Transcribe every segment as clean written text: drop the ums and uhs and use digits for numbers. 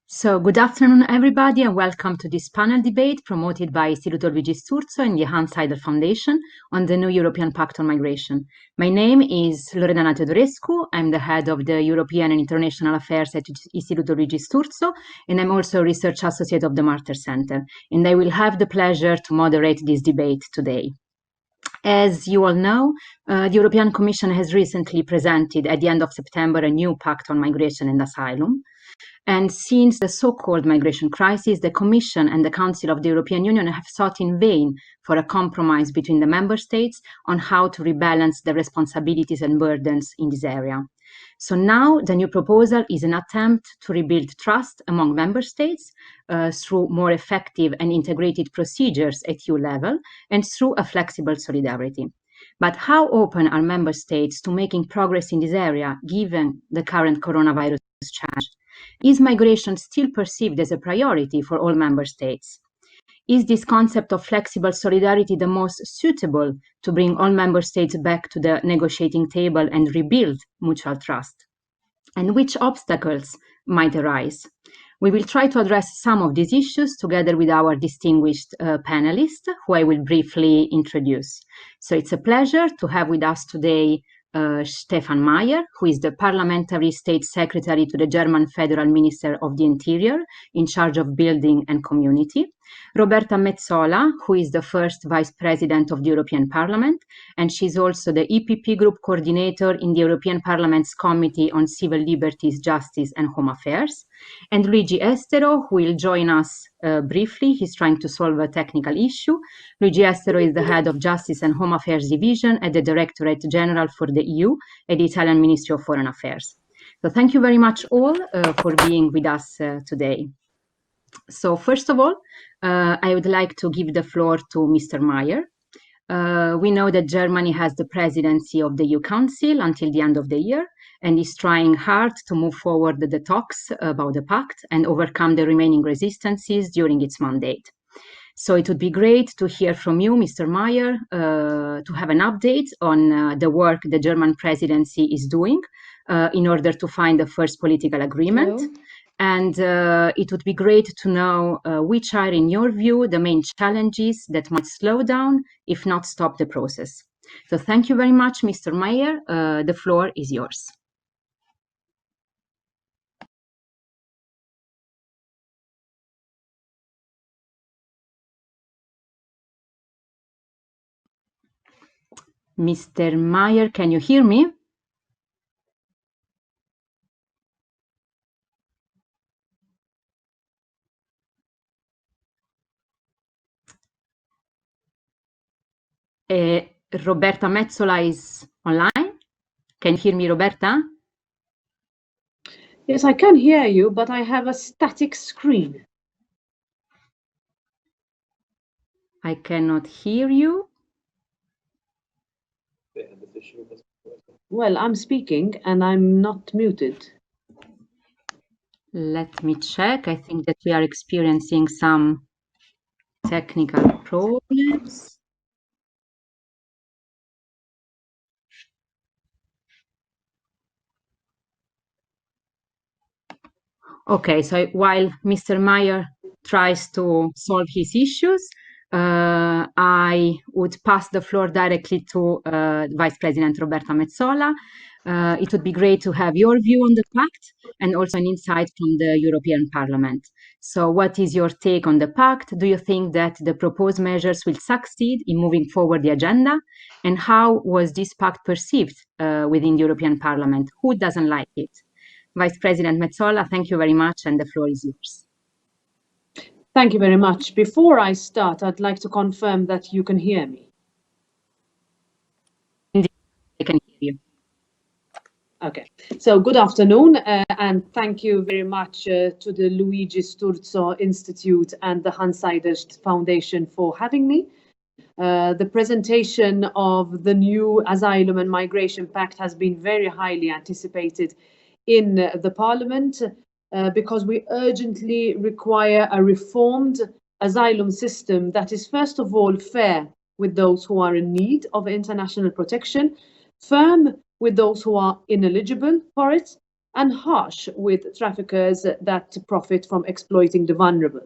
So, good afternoon, everybody, and welcome to this panel debate promoted by Istituto Luigi Sturzo and the Hanns-Seidel Foundation on the new European Pact on Migration. My name is Loredana Teodorescu. I'm the head of the European and International Affairs at Istituto Luigi Sturzo, and I'm also a research associate of the Martyr Center. And I will have the pleasure to moderate this debate today. As you all know, the European Commission has recently presented at the end of September a new Pact on Migration and Asylum. And since the so-called migration crisis, the Commission and the Council of the European Union have sought in vain for a compromise between the member states on how to rebalance the responsibilities and burdens in this area. So now the new proposal is an attempt to rebuild trust among member states through more effective and integrated procedures at EU level and through a flexible solidarity. But how open are member states to making progress in this area given the current coronavirus challenge? Is migration still perceived as a priority for all member states? Is this concept of flexible solidarity the most suitable to bring all member states back to the negotiating table and rebuild mutual trust? And which obstacles might arise? We will try to address some of these issues together with our distinguished panelists, who I will briefly introduce. So it's a pleasure to have with us today Stephan Mayer, who is the Parliamentary State Secretary to the German Federal Minister of the Interior, in charge of building and community. Roberta Metsola, who is the first Vice President of the European Parliament, and she's also the EPP Group Coordinator in the European Parliament's Committee on Civil Liberties, Justice and Home Affairs. And Luigi Estero, who will join us briefly. He's trying to solve a technical issue. Luigi Estero is the head of Justice and Home Affairs Division at the Directorate General for the EU at the Italian Ministry of Foreign Affairs. So thank you very much all for being with us today. So first of all, I would like to give the floor to Mr. Mayer. We know that Germany has the presidency of the EU Council until the end of the year and is trying hard to move forward the talks about the Pact and overcome the remaining resistances during its mandate. So it would be great to hear from you, Mr. Mayer, to have an update on the work the German presidency is doing in order to find the first political agreement. Hello. And it would be great to know which are, in your view, the main challenges that might slow down, if not stop the process. So thank you very much, Mr. Mayer. The floor is yours. Mr. Mayer, can you hear me? Roberta Metsola is online. Can you hear me, Roberta? Yes, I can hear you, but I have a static screen. I cannot hear you. Well, I'm speaking and I'm not muted. Let me check. I think that we are experiencing some technical problems. Okay, so while Mr. Mayer tries to solve his issues, I would pass the floor directly to Vice President Roberta Metsola. It would be great to have your view on the Pact and also an insight from the European Parliament. So what is your take on the Pact? Do you think that the proposed measures will succeed in moving forward the agenda? And how was this Pact perceived within the European Parliament? Who doesn't like it? Vice President Metsola, thank you very much, and the floor is yours. Thank you very much. Before I start, I'd like to confirm that you can hear me. Indeed, I can hear you. Okay, so good afternoon, and thank you very much to the Luigi Sturzo Institute and the Hanns-Seidel-Stiftung Foundation for having me. The presentation of the new Asylum and Migration Pact has been very highly anticipated in the Parliament because we urgently require a reformed asylum system that is first of all fair with those who are in need of international protection, firm with those who are ineligible for it, and harsh with traffickers that profit from exploiting the vulnerable.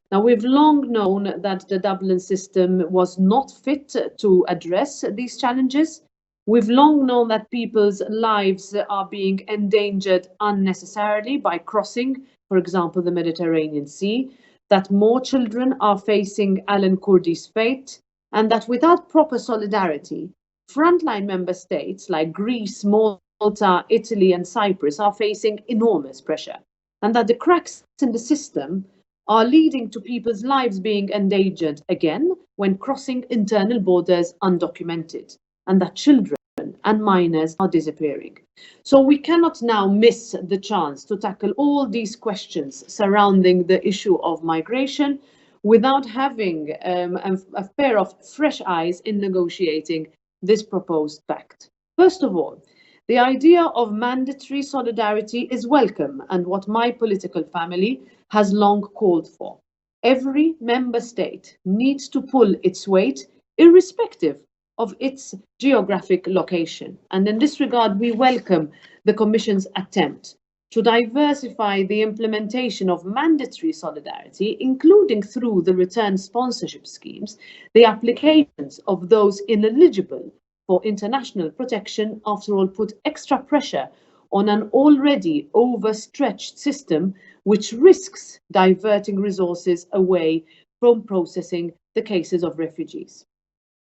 Now, we've long known that the Dublin system was not fit to address these challenges. We've long known that people's lives are being endangered unnecessarily by crossing, for example, the Mediterranean Sea, that more children are facing Alan Kurdi's fate, and that without proper solidarity, frontline member states like Greece, Malta, Italy, and Cyprus are facing enormous pressure, and that the cracks in the system are leading to people's lives being endangered again when crossing internal borders undocumented, and that children and minors are disappearing. So we cannot now miss the chance to tackle all these questions surrounding the issue of migration without having a pair of fresh eyes in negotiating this proposed pact. First of all, the idea of mandatory solidarity is welcome and what my political family has long called for. Every member state needs to pull its weight, irrespective of its geographic location. And in this regard, we welcome the Commission's attempt to diversify the implementation of mandatory solidarity, including through the return sponsorship schemes, the applications of those ineligible for international protection, after all, put extra pressure on an already overstretched system which risks diverting resources away from processing the cases of refugees.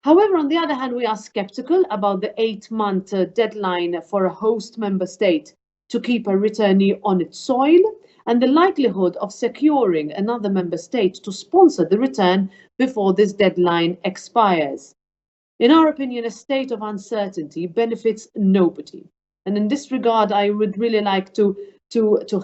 However, on the other hand, we are sceptical about the 8-month deadline for a host member state to keep a returnee on its soil and the likelihood of securing another member state to sponsor the return before this deadline expires. In our opinion, a state of uncertainty benefits nobody. And in this regard, I would really like to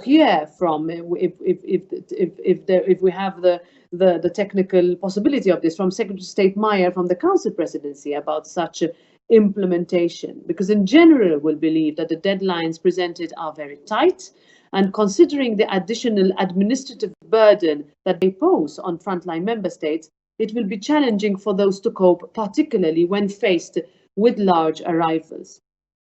hear from, if we have the technical possibility of this, from Secretary of State Mayer from the Council Presidency about such implementation. Because in general, we believe that the deadlines presented are very tight, and considering the additional administrative burden that they pose on frontline member states, it will be challenging for those to cope, particularly when faced with large arrivals.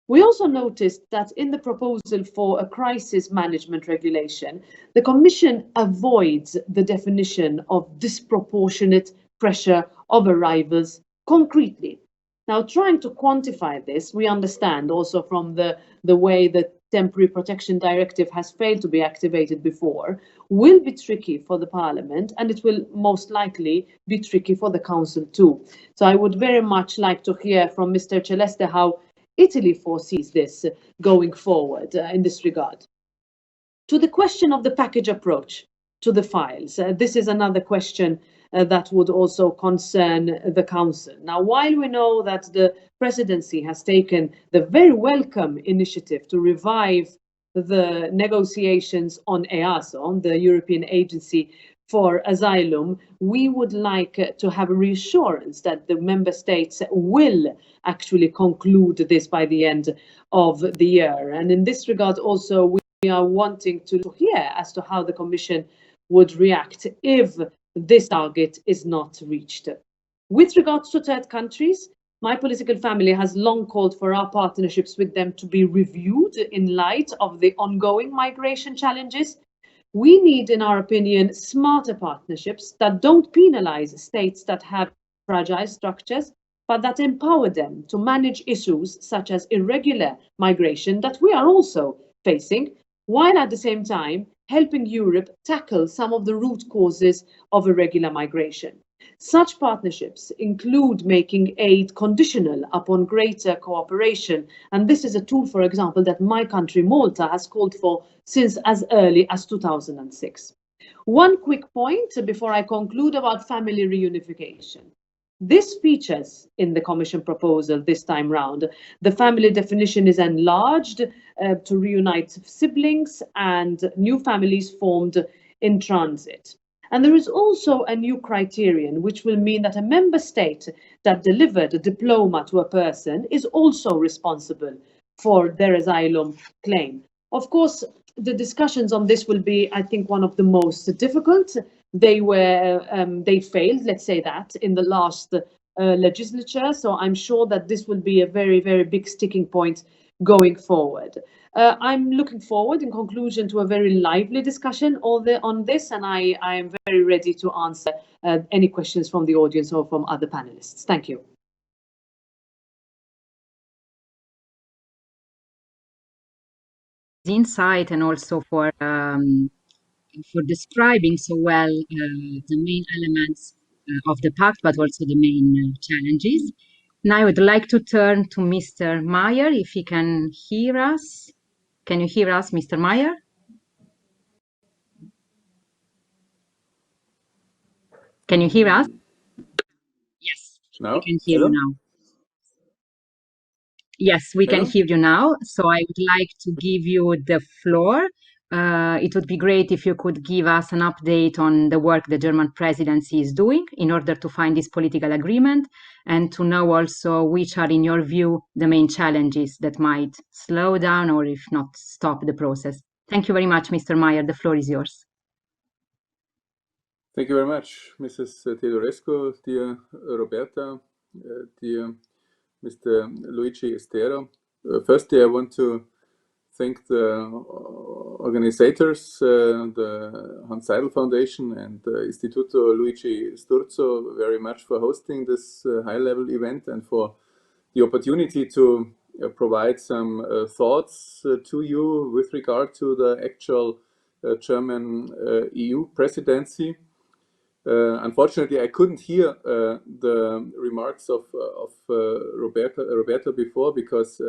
We also noticed that in the proposal for a crisis management regulation, the Commission avoids the definition of disproportionate pressure of arrivals concretely. Now, trying to quantify this, we understand also from the way the Temporary Protection Directive has failed to be activated before, will be tricky for the Parliament, and it will most likely be tricky for the Council too. So I would very much like to hear from Mr. Celeste how Italy foresees this going forward in this regard. To the question of the package approach to the files, this is another question that would also concern the Council. Now, while we know that the Presidency has taken the very welcome initiative to revive the negotiations on EASO, the European Agency for Asylum, we would like to have a reassurance that the Member States will actually conclude this by the end of the year. And in this regard also, we are wanting to hear as to how the Commission would react if this target is not reached. With regards to third countries, my political family has long called for our partnerships with them to be reviewed in light of the ongoing migration challenges. We need, in our opinion, smarter partnerships that don't penalize states that have fragile structures, but that empower them to manage issues such as irregular migration that we are also facing, while at the same time helping Europe tackle some of the root causes of irregular migration. Such partnerships include making aid conditional upon greater cooperation, and this is a tool, for example, that my country, Malta, has called for since as early as 2006. One quick point before I conclude about family reunification. This features in the Commission proposal this time round. The family definition is enlarged to reunite siblings and new families formed in transit. And there is also a new criterion, which will mean that a member state that delivered a diploma to a person is also responsible for their asylum claim. Of course, the discussions on this will be, I think, one of the most difficult. They failed, let's say that, in the last legislature. So I'm sure that this will be a very, very big sticking point going forward. I'm looking forward, in conclusion, to a very lively discussion on this, and I am very ready to answer any questions from the audience or from other panelists. Thank you. The insight and also for describing so well the main elements of the pact, but also the main challenges. Now I would like to turn to Mr. Mayer, if he can hear us. Can you hear us, Mr. Mayer? Can you hear us? Yes, No? we can hear you now. Yes, we can hear you now. So I would like to give you the floor. It would be great if you could give us an update on the work the German presidency is doing in order to find this political agreement, and to know also which are, in your view, the main challenges that might slow down or, if not, stop the process. Thank you very much, Mr. Mayer. The floor is yours. Thank you very much, Mrs. Teodorescu, dear Roberta, dear Mr. Luigi Estero. Firstly, I want to thank the organizers, the Hanns-Seidel Foundation and Istituto Luigi Sturzo, very much for hosting this high-level event and for the opportunity to provide some thoughts to you with regard to the actual German EU presidency. Unfortunately, I couldn't hear the remarks of Roberta before, because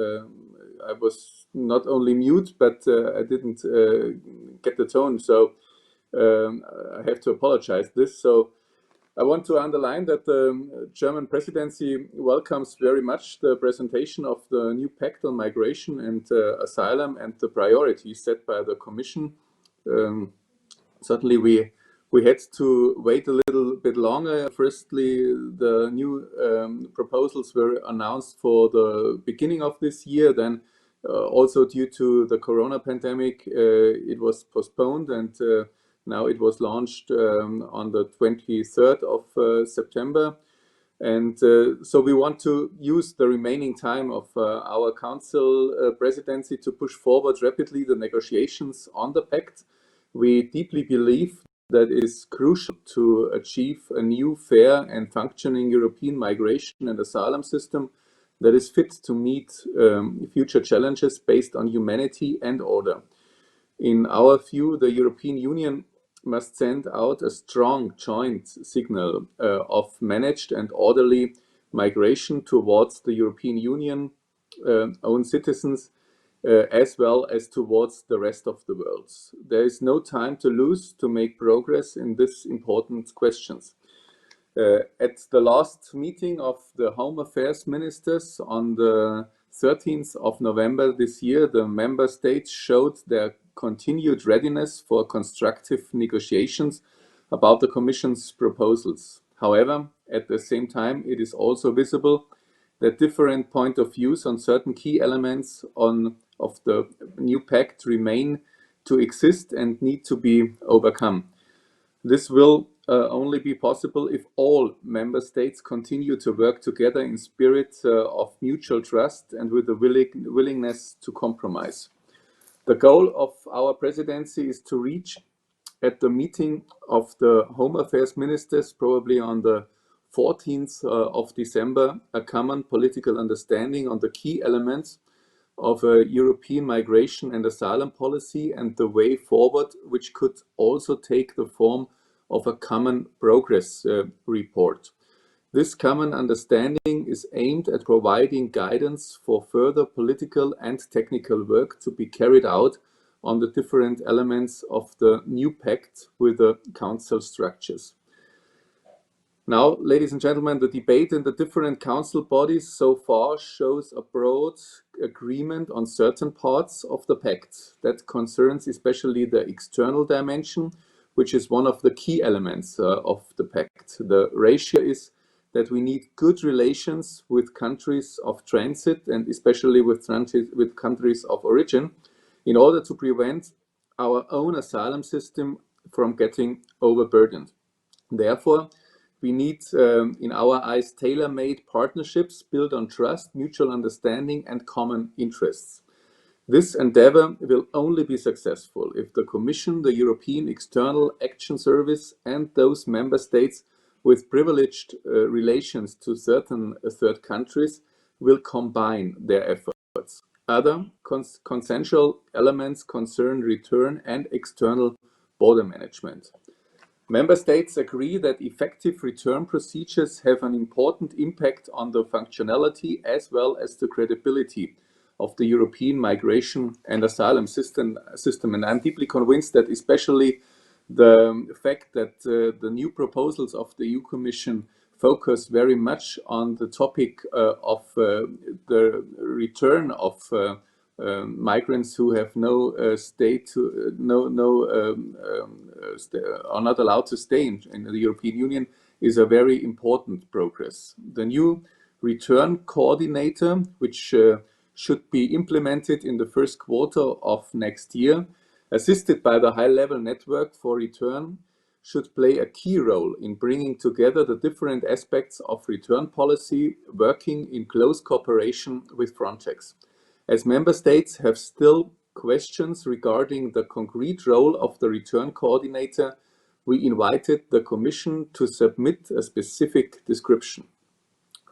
I was not only mute, but I didn't get the tone. So I have to apologize this. So I want to underline that the German presidency welcomes very much the presentation of the new Pact on Migration and Asylum and the priorities set by the Commission. Certainly we had to wait a little bit longer. Firstly, the new proposals were announced for the beginning of this year. Then also due to the corona pandemic, it was postponed, and now it was launched on the 23rd of September. And so we want to use the remaining time of our council presidency to push forward rapidly the negotiations on the pact. We deeply believe that is crucial to achieve a new, fair and functioning European migration and asylum system that is fit to meet future challenges based on humanity and order. In our view, the European Union must send out a strong joint signal of managed and orderly migration towards the European Union own citizens, as well as towards the rest of the world. There is no time to lose to make progress in these important questions. At the last meeting of the Home Affairs Ministers on the 13th of November this year, the member states showed their continued readiness for constructive negotiations about the Commission's proposals. However, at the same time, it is also visible that different point of views on certain key elements of the new pact remain to exist and need to be overcome. This will only be possible if all member states continue to work together in spirit of mutual trust and with a willingness to compromise. The goal of our presidency is to reach at the meeting of the Home Affairs Ministers, probably on the 14th of December, a common political understanding on the key elements of a European migration and asylum policy and the way forward, which could also take the form of a common progress report. This common understanding is aimed at providing guidance for further political and technical work to be carried out on the different elements of the new pact with the council structures. Now, ladies and gentlemen, the debate in the different council bodies so far shows a broad agreement on certain parts of the pact that concerns especially the external dimension, which is one of the key elements of the pact. The ratio is that we need good relations with countries of transit and especially with countries of origin in order to prevent our own asylum system from getting overburdened. Therefore, we need, in our eyes, tailor-made partnerships built on trust, mutual understanding, and common interests. This endeavor will only be successful if the Commission, the European External Action Service, and those member states with privileged relations to certain third countries will combine their efforts. Other consensual elements concern return and external border management. Member states agree that effective return procedures have an important impact on the functionality as well as the credibility of the European migration and asylum system. And I'm deeply convinced that especially the fact that the new proposals of the EU Commission focus very much on the topic of the return of migrants who have no are not allowed to stay in the European Union is a very important progress. The new return coordinator, which should be implemented in the first quarter of next year, assisted by the high-level network for return, should play a key role in bringing together the different aspects of return policy, working in close cooperation with Frontex. As member states have still questions regarding the concrete role of the return coordinator, we invited the Commission to submit a specific description.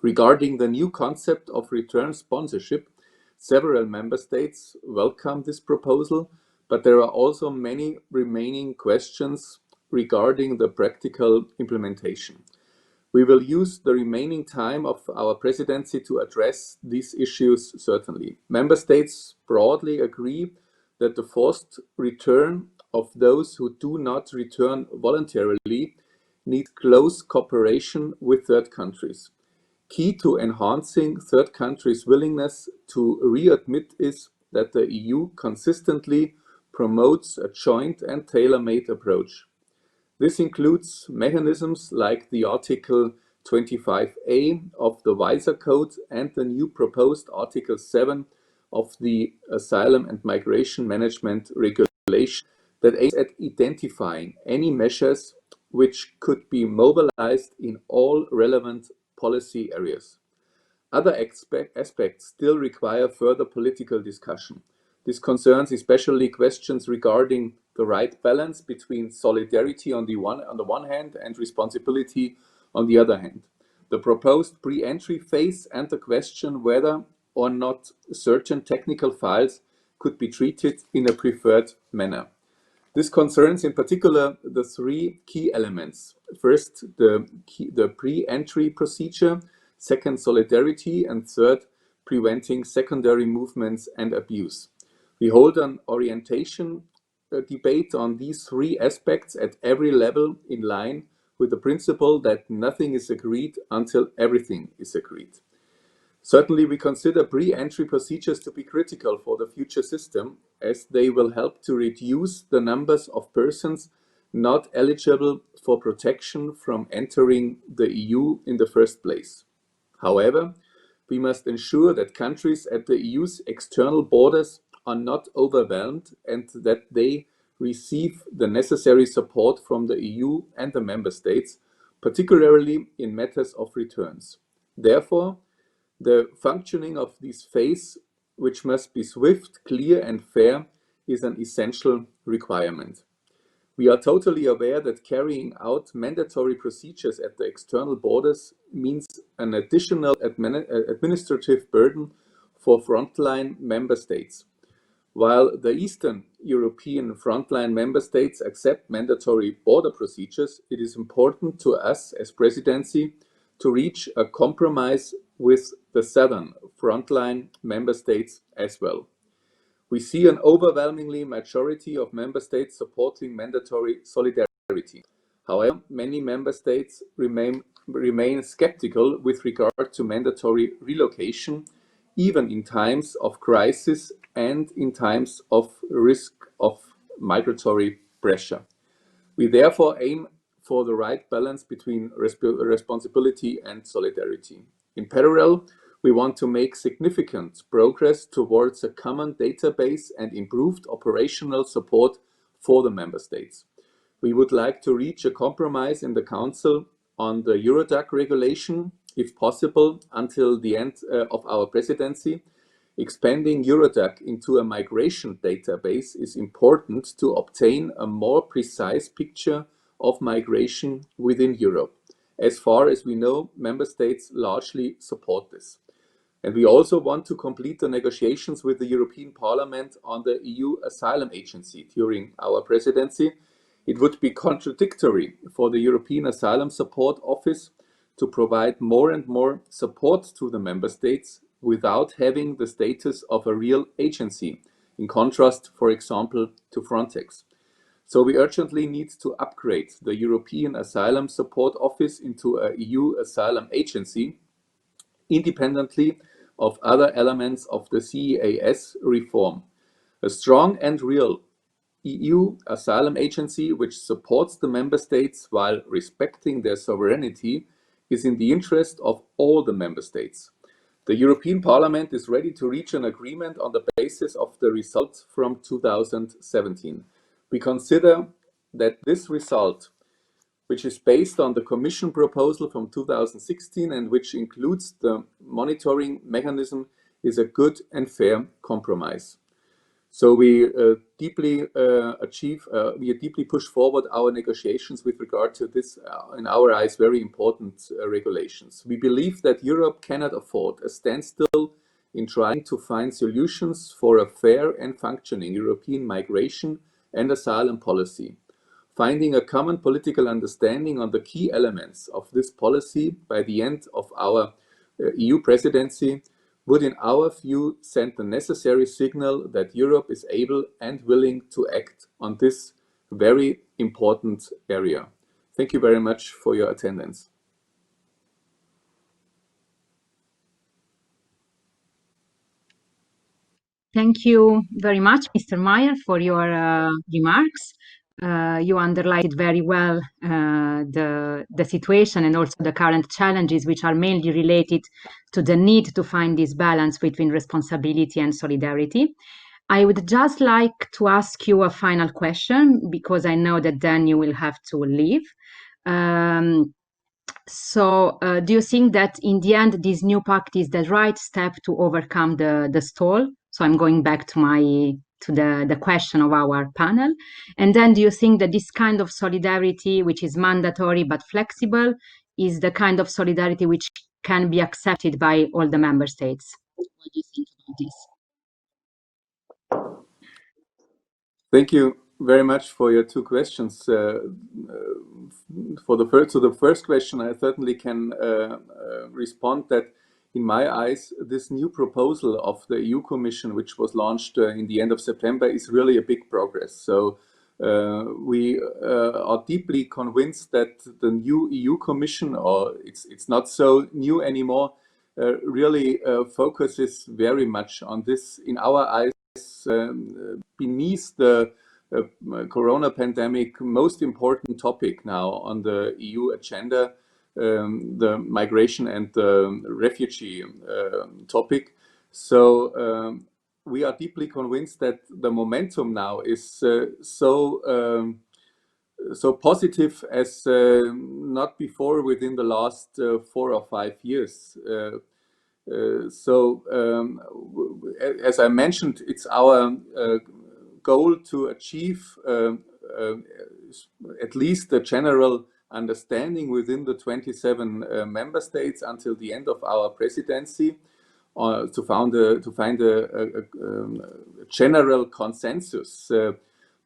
Regarding the new concept of return sponsorship, several member states welcome this proposal, but there are also many remaining questions regarding the practical implementation. We will use the remaining time of our presidency to address these issues, certainly. Member states broadly agree that the forced return of those who do not return voluntarily needs close cooperation with third countries. Key to enhancing third countries' willingness to readmit is that the EU consistently promotes a joint and tailor-made approach. This includes mechanisms like the Article 25A of the Visa Code and the new proposed Article 7 of the Asylum and Migration Management Regulation that aims at identifying any measures which could be mobilized in all relevant policy areas. Other aspects still require further political discussion. This concerns especially questions regarding the right balance between solidarity on the one hand and responsibility on the other hand, the proposed pre-entry phase, and the question whether or not certain technical files could be treated in a preferred manner. This concerns in particular the three key elements. First, the pre-entry procedure, second, solidarity, and third, preventing secondary movements and abuse. We hold an orientation debate on these three aspects at every level in line with the principle that nothing is agreed until everything is agreed. Certainly, we consider pre-entry procedures to be critical for the future system, as they will help to reduce the numbers of persons not eligible for protection from entering the EU in the first place. However, we must ensure that countries at the EU's external borders are not overwhelmed and that they receive the necessary support from the EU and the member states, particularly in matters of returns. Therefore, the functioning of this phase, which must be swift, clear, and fair, is an essential requirement. We are totally aware that carrying out mandatory procedures at the external borders means an additional administrative burden for frontline member states. While the Eastern European frontline member states accept mandatory border procedures, it is important to us as presidency to reach a compromise with the southern frontline member states as well. We see an overwhelmingly majority of member states supporting mandatory solidarity. However, many member states remain skeptical with regard to mandatory relocation, even in times of crisis and in times of risk of migratory pressure. We therefore aim for the right balance between responsibility and solidarity. In parallel, we want to make significant progress towards a common database and improved operational support for the member states. We would like to reach a compromise in the Council on the Eurodac regulation, if possible, until the end of our presidency. expanding Eurodac into a migration database is important to obtain a more precise picture of migration within Europe. As far as we know, member states largely support this. And we also want to complete the negotiations with the European Parliament on the EU Asylum Agency during our presidency. It would be contradictory for the European Asylum Support Office to provide more and more support to the member states without having the status of a real agency, in contrast, for example, to Frontex. So we urgently need to upgrade the European Asylum Support Office into a EU Asylum Agency, independently of other elements of the CEAS reform. A strong and real EU Asylum Agency which supports the member states while respecting their sovereignty is in the interest of all the member states. The European Parliament is ready to reach an agreement on the basis of the result from 2017. We consider that this result, which is based on the Commission proposal from 2016 and which includes the monitoring mechanism, is a good and fair compromise. So we deeply push forward our negotiations with regard to this, in our eyes, very important regulations. We believe that Europe cannot afford a standstill in trying to find solutions for a fair and functioning European migration and asylum policy. Finding a common political understanding on the key elements of this policy by the end of our EU presidency would, in our view, send the necessary signal that Europe is able and willing to act on this very important area. Thank you very much for your attendance. Thank you very much, Mr. Mayer, for your remarks. You underlined very well the situation and also the current challenges, which are mainly related to the need to find this balance between responsibility and solidarity. I would just like to ask you a final question, because I know that then you will have to leave. So do you think that in the end this new pact is the right step to overcome the stall? So I'm going back to the question of our panel. And then do you think that this kind of solidarity, which is mandatory but flexible, is the kind of solidarity which can be accepted by all the member states? What do you think about this? Thank you very much for your two questions. For the first question, I certainly can respond that in my eyes, this new proposal of the EU Commission, which was launched in the end of September, is really a big progress. So we are deeply convinced that the new EU Commission, or it's not so new anymore, really focuses very much on this, in our eyes, beneath the corona pandemic, most important topic now on the EU agenda, the migration and the refugee topic. So we are deeply convinced that the momentum now is so positive as not before within the last 4 or 5 years. As I mentioned, it's our goal to achieve at least a general understanding within the 27 member states until the end of our presidency, to find a general consensus.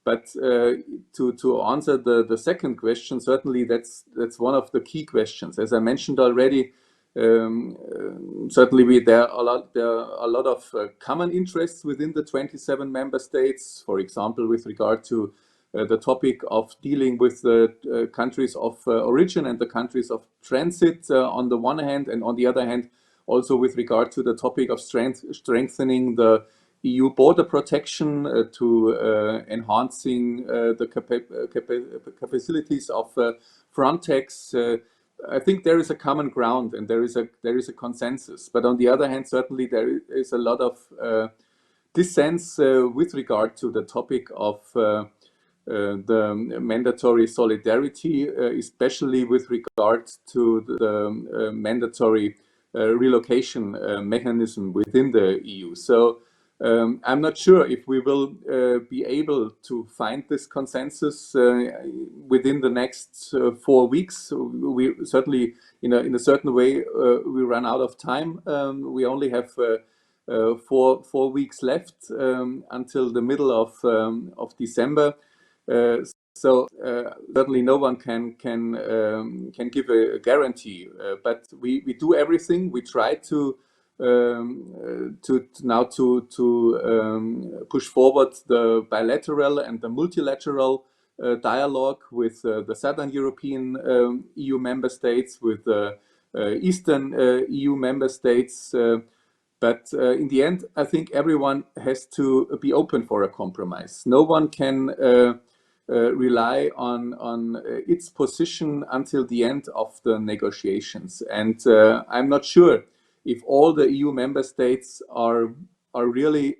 But to answer the second question, certainly that's one of the key questions. As I mentioned already, certainly there are a lot of common interests within the 27 member states. For example, with regard to the topic of dealing with the countries of origin and the countries of transit on the one hand, and on the other hand, also with regard to the topic of strengthening the EU border protection to enhancing the capacities of Frontex. I think there is a common ground and there is a consensus. But on the other hand, certainly there is a lot of dissent with regard to the topic of the mandatory solidarity, especially with regard to the mandatory relocation mechanism within the EU. So I'm not sure if we will be able to find this consensus within the next 4 weeks. We certainly, in a certain way, we run out of time. We only have 4 weeks left until the middle of December. So certainly no one can give a guarantee, but we do everything. We try to push forward the bilateral and the multilateral dialogue with the Southern European EU member states, with the Eastern EU member states. But in the end, I think everyone has to be open for a compromise. No one can rely on its position until the end of the negotiations. And I'm not sure if all the EU member states are really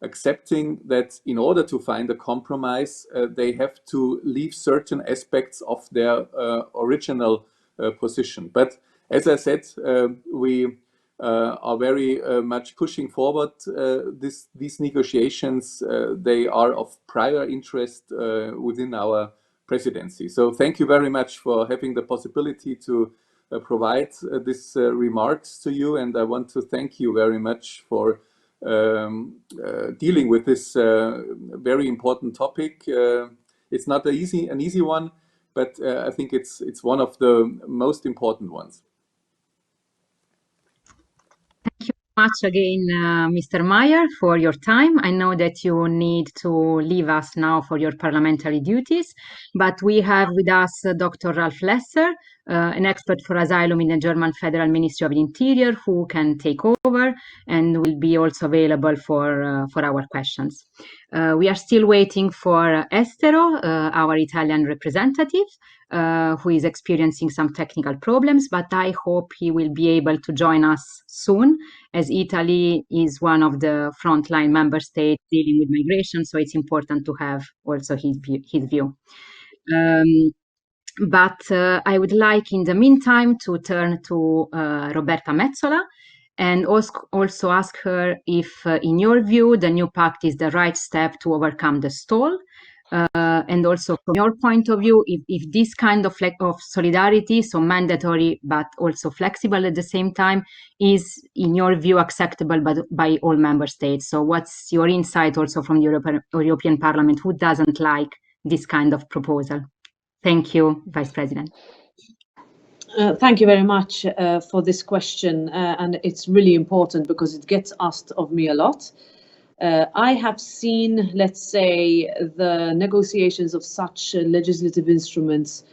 accepting that in order to find a compromise, they have to leave certain aspects of their original position. But as I said, we are very much pushing forward these negotiations. They are of prior interest within our presidency. So thank you very much for having the possibility to provide these remarks to you, and I want to thank you very much for dealing with this very important topic. It's not an easy one, but I think it's one of the most important ones. Thank you much again, Mr. Mayer, for your time. I know that you need to leave us now for your parliamentary duties, but we have with us Dr. Ralf Lesser, an expert for asylum in the German Federal Ministry of the Interior, who can take over and will be also available for our questions. We are still waiting for Estero, our Italian representative, who is experiencing some technical problems, but I hope he will be able to join us soon, as Italy is one of the frontline member states dealing with migration, so it's important to have also his view. But I would like in the meantime to turn to Roberta Metsola and also ask her if, in your view, the new pact is the right step to overcome the stall. And also from your point of view, if this kind of solidarity, so mandatory but also flexible at the same time, is in your view acceptable by all member states. So what's your insight also from the European Parliament? Who doesn't like this kind of proposal? Thank you, Vice President. Thank you very much for this question, and it's really important because it gets asked of me a lot. I have seen, let's say, the negotiations of such legislative instruments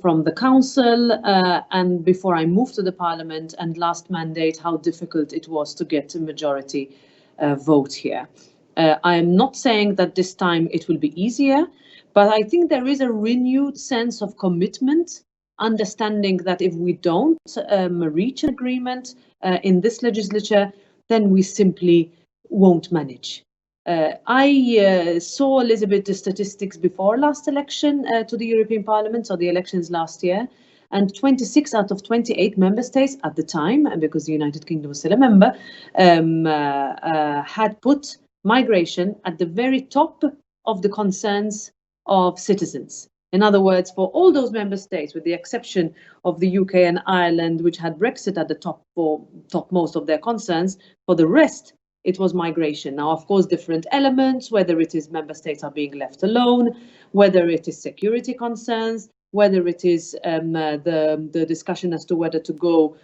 from the Council and before I moved to the Parliament and last mandate, how difficult it was to get a majority vote here. I am not saying that this time it will be easier, but I think there is a renewed sense of commitment, understanding that if we don't reach an agreement in this legislature, then we simply won't manage. I saw a little bit the statistics before last election to the European Parliament, so the elections last year, and 26 out of 28 member states at the time, and because the United Kingdom was still a member, had put migration at the very top of the concerns of citizens. In other words, for all those member states, with the exception of the UK and Ireland, which had Brexit at the topmost of their concerns, for the rest, it was migration. Now, of course, different elements, whether it is member states are being left alone, whether it is security concerns, whether it is the discussion as to whether to go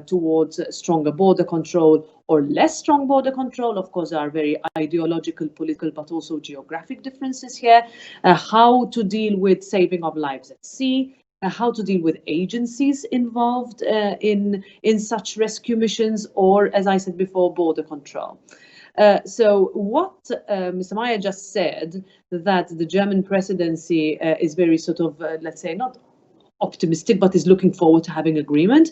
towards stronger border control or less strong border control. Of course, there are very ideological, political, but also geographic differences here. How to deal with saving of lives at sea, how to deal with agencies involved in such rescue missions, or, as I said before, border control. So what Mr. Mayer just said, that the German presidency is very sort of, let's say, not optimistic, but is looking forward to having agreement.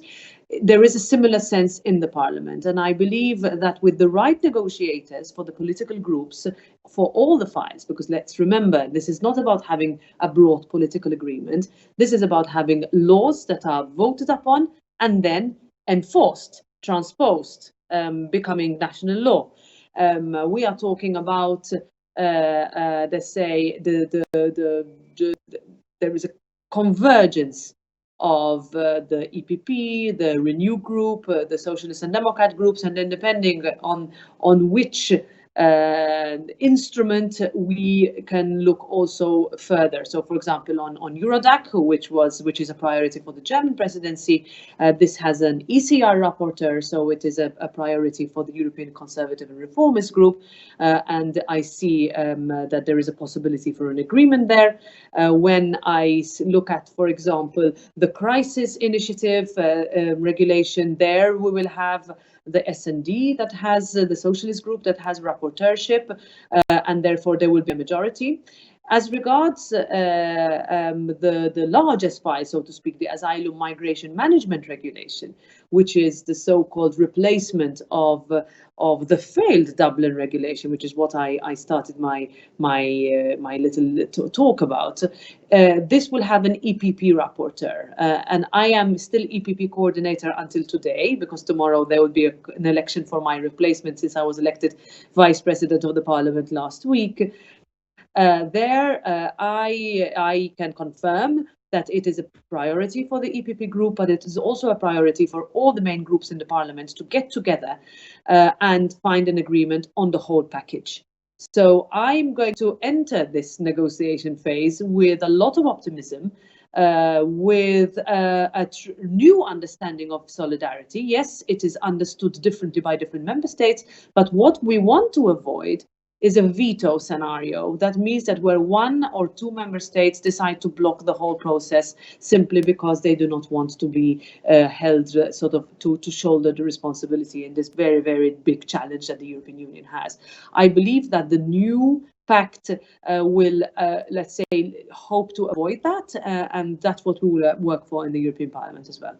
There is a similar sense in the Parliament, and I believe that with the right negotiators for the political groups, for all the files, because let's remember, this is not about having a broad political agreement. This is about having laws that are voted upon and then enforced, transposed, becoming national law. We are talking about, let's say, there is a convergence of the EPP, the Renew group, the Socialist and Democrat groups, and then depending on which instrument we can look also further. So, for example, on Eurodac, which is a priority for the German presidency, this has an ECR rapporteur, so it is a priority for the European Conservative and Reformist group, and I see that there is a possibility for an agreement there. When I look at, for example, the crisis initiative regulation, there we will have the S&D that has the socialist group that has rapporteurship, and therefore there will be a majority. As regards the largest file, so to speak, the Asylum Migration Management Regulation, which is the so-called replacement of the failed Dublin regulation, which is what I started my little talk about. This will have an EPP rapporteur, and I am still EPP coordinator until today, because tomorrow there will be an election for my replacement, since I was elected vice president of the parliament last week. I can confirm that it is a priority for the EPP group, but it is also a priority for all the main groups in the parliament to get together and find an agreement on the whole package. So I'm going to enter this negotiation phase with a lot of optimism, with a new understanding of solidarity. Yes, it is understood differently by different member states, but what we want to avoid is a veto scenario. That means that where one or two member states decide to block the whole process simply because they do not want to be held sort of to shoulder the responsibility in this very, very big challenge that the European Union has. I believe that the new Pact will, let's say, hope to avoid that, and that's what we will work for in the European Parliament as well.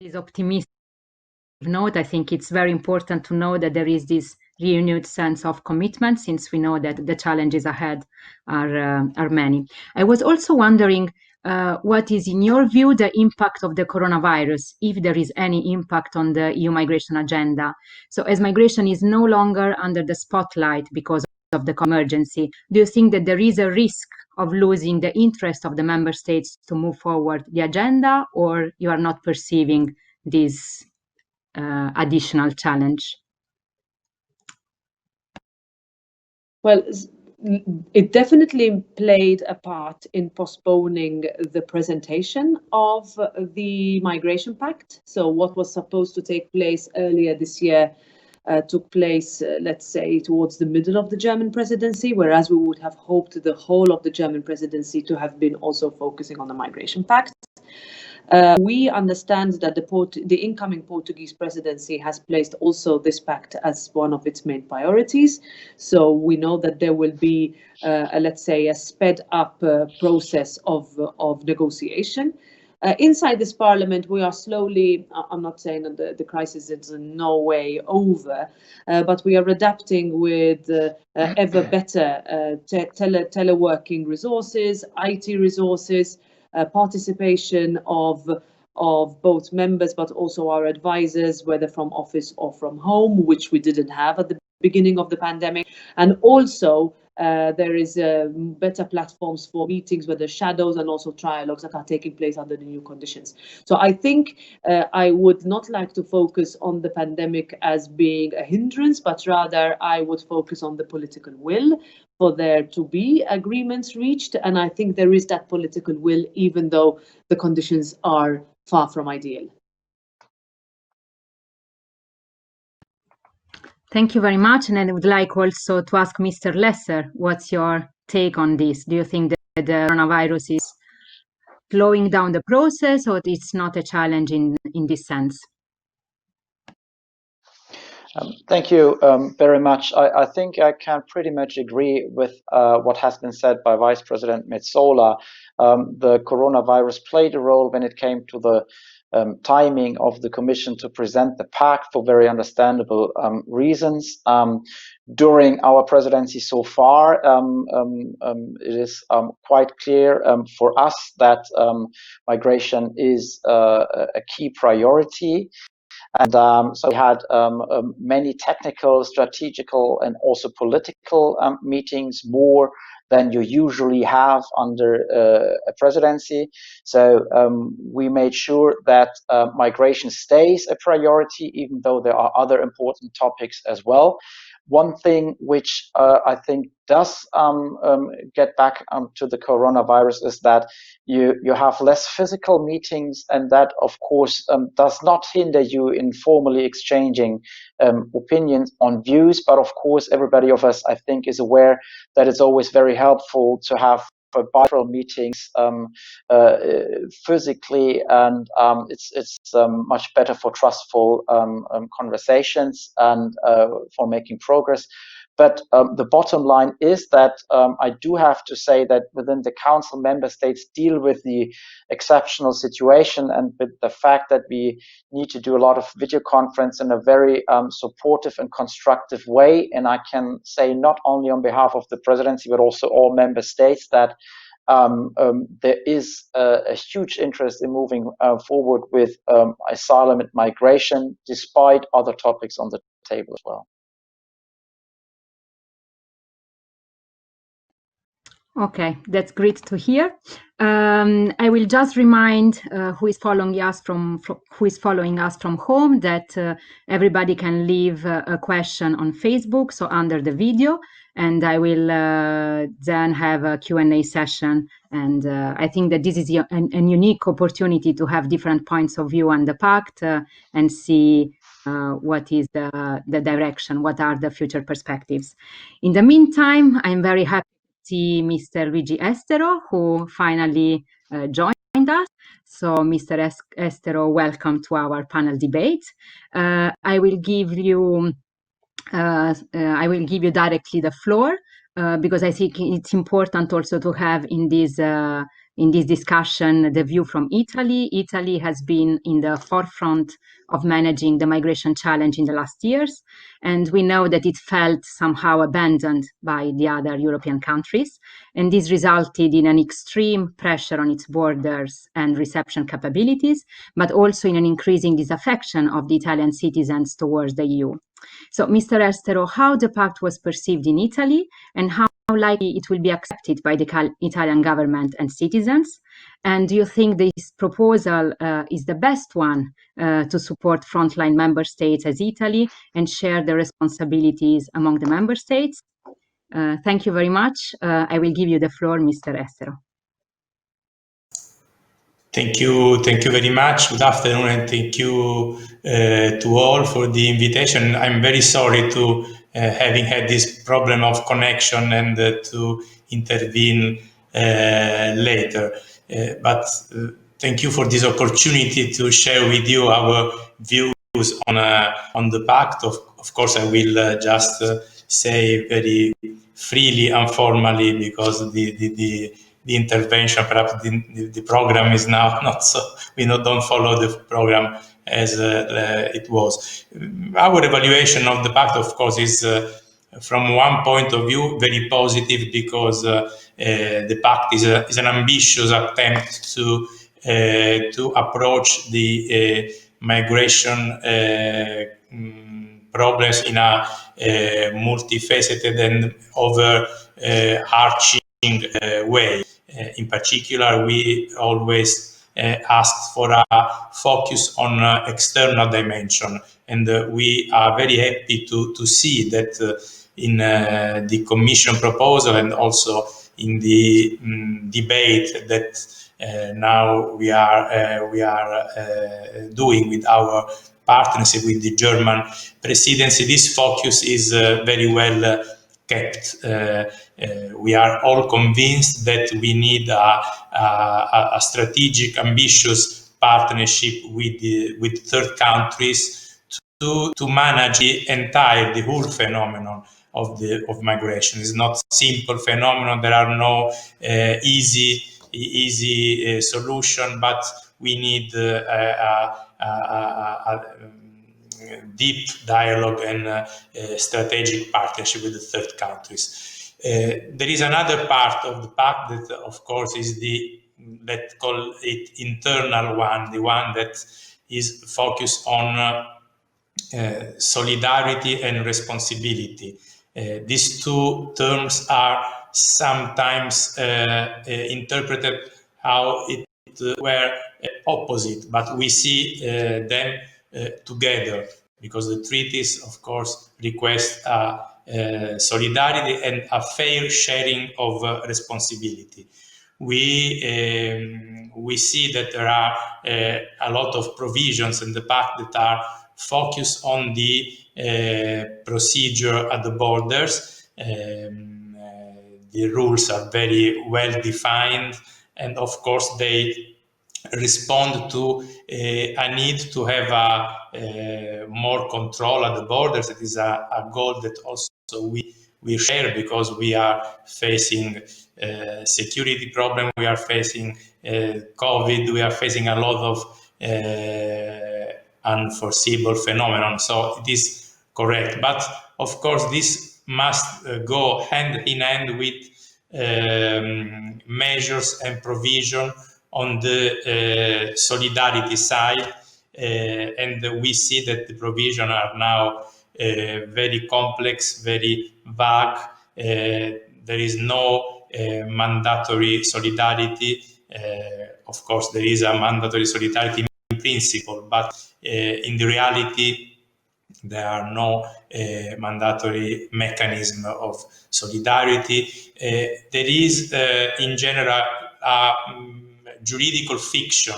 Is optimistic note. I think it's very important to know that there is this renewed sense of commitment, since we know that the challenges ahead are many. I was also wondering what is, in your view, the impact of the coronavirus, if there is any impact on the EU migration agenda. So as migration is no longer under the spotlight because of the emergency, do you think that there is a risk of losing the interest of the member states to move forward the agenda, or you are not perceiving this additional challenge? Well, it definitely played a part in postponing the presentation of the Migration Pact. So what was supposed to take place earlier this year took place, let's say, towards the middle of the German presidency, whereas we would have hoped the whole of the German presidency to have been also focusing on the Migration Pact. We understand that the incoming Portuguese presidency has placed also this pact as one of its main priorities. So we know that there will be, let's say, a sped up process of negotiation. Inside this parliament, we are slowly, I'm not saying that the crisis is in no way over, but we are adapting with ever better teleworking resources, IT resources, participation of both members, but also our advisors, whether from office or from home, which we didn't have at the beginning of the pandemic. And also there is better platforms for meetings, whether shadows and also trialogues that are taking place under the new conditions. So I think I would not like to focus on the pandemic as being a hindrance, but rather I would focus on the political will for there to be agreements reached. And I think there is that political will, even though the conditions are far from ideal. Thank you very much. And I would like also to ask Mr. Lesser, what's your take on this? Do you think that the coronavirus is slowing down the process, or it's not a challenge in this sense? Thank you very much. I think I can pretty much agree with what has been said by Vice President Metsola. The coronavirus played a role when it came to the timing of the Commission to present the Pact for very understandable reasons. during our presidency so far, it is quite clear for us that migration is a key priority. And so we had many technical, strategical, and also political meetings, more than you usually have under a presidency. So we made sure that migration stays a priority, even though there are other important topics as well. One thing which I think does get back to the coronavirus is that you have less physical meetings, and that, of course, does not hinder you in formally exchanging opinions on views. But of course, everybody of us, I think, is aware that it's always very helpful to have bilateral meetings physically, and it's much better for trustful conversations and for making progress. But the bottom line is that I do have to say that within the Council, member states deal with the exceptional situation and with the fact that we need to do a lot of video conference in a very supportive and constructive way. And I can say not only on behalf of the presidency, but also all member states, that there is a huge interest in moving forward with asylum and migration, despite other topics on the table as well. Okay, that's great to hear. I will just remind who is following us from home that everybody can leave a question on Facebook, so under the video, and I will then have a Q&A session. And I think that this is a unique opportunity to have different points of view on the Pact and see what is the direction, what are the future perspectives. In the meantime, I'm very happy see Mr. Luigi Estero, who finally joined us. So, Mr. Estero, welcome to our panel debate. I will give you directly the floor because I think it's important also to have in this discussion the view from Italy. Italy has been in the forefront of managing the migration challenge in the last years, and we know that it felt somehow abandoned by the other European countries, and this resulted in an extreme pressure on its borders and reception capabilities, but also in an increasing disaffection of the Italian citizens towards the EU. So, Mr. Estero, how the Pact was perceived in Italy, and how likely it will be accepted by the Italian government and citizens? And do you think this proposal is the best one to support frontline member states as Italy and share the responsibilities among the member states? Thank you very much. I will give you the floor, Mr. Estero. Thank you very much. Good afternoon, and thank you to all for the invitation. I'm very sorry to having had this problem of connection and to intervene later. But thank you for this opportunity to share with you our views on the Pact. Of course, I will just say very freely and formally, because the intervention, perhaps the program is now not so, we don't follow the program as it was. Our evaluation of the Pact, of course, is from one point of view very positive, because the Pact is an ambitious attempt to approach the migration problems in a multifaceted and overarching way. In particular, we always asked for a focus on external dimension, and we are very happy to see that in the Commission proposal and also in the debate that now we are doing with our partnership with the German presidency, this focus is very well kept. We are all convinced that we need a strategic, ambitious partnership with third countries to manage the whole phenomenon of migration. It's not a simple phenomenon. There are no easy solution, but we need deep dialogue and strategic partnership with the third countries. There is another part of the pact that, of course, is the, let's call it internal one, the one that is focused on solidarity and responsibility. These two terms are sometimes interpreted how it were opposite, but we see them together, because the treaties, of course, request solidarity and a fair sharing of responsibility. We see that there are a lot of provisions in the pact that are focused on the procedure at the borders. The rules are very well defined, and of course they respond to a need to have more control at the borders. It is a goal that also we share, because we are facing security problem, we are facing COVID, we are facing a lot of unforeseeable phenomenon. So it is correct, but of course this must go hand in hand with measures and provision on the solidarity side, and we see that the provision are now very complex, very vague. There is no mandatory solidarity. Of course, there is a mandatory solidarity in principle, but in the reality, there are no mandatory mechanism of solidarity. There is, in general, a juridical fiction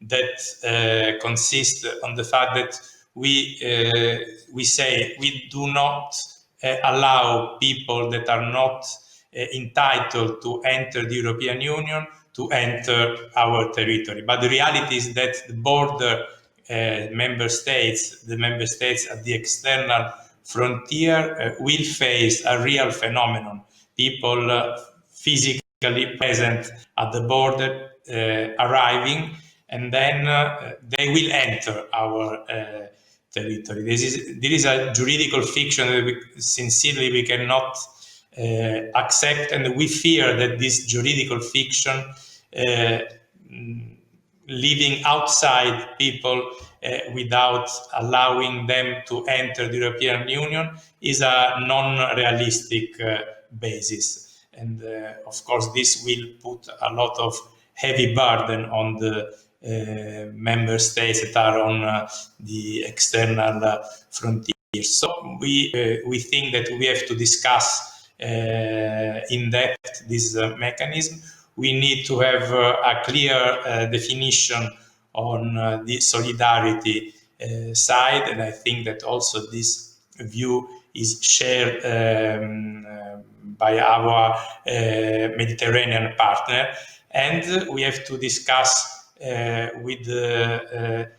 that consists on the fact that we say we do not allow people that are not entitled to enter the European Union to enter our territory. But the reality is that the border member states, the member states at the external frontier will face a real phenomenon. People physically present at the border arriving, and then they will enter our territory. There is a juridical fiction that sincerely we cannot accept, and we fear that this juridical fiction leaving outside people without allowing them to enter the European Union is a non-realistic basis. And of course, this will put a lot of heavy burden on the member states that are on the external frontiers. So we think that we have to discuss in depth this mechanism. We need to have a clear definition on the solidarity side, and I think that also this view is shared by our Mediterranean partner. And we have to discuss with the